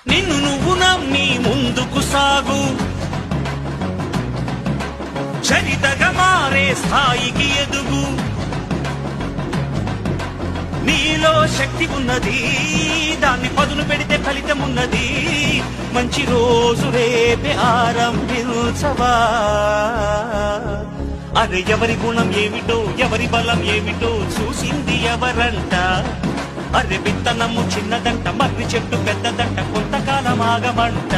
నిన్ను నువ్వు నమ్మి ముందుకు సాగు, చరితగా మారే స్థాయికి ఎదుగు. నీలో శక్తి ఉన్నది, దాన్ని పదును పెడితే ఫలితం ఉన్నది. మంచి రోజు రేపే ఆరంభించవా. అరే ఎవరి గుణం ఏమిటో, ఎవరి బలం ఏమిటో చూసింది ఎవరంట. అరే విత్తనము చిన్నదంట, మర్రి చెట్టు పెద్దదంట, కొంతకాలం ఆగమంట.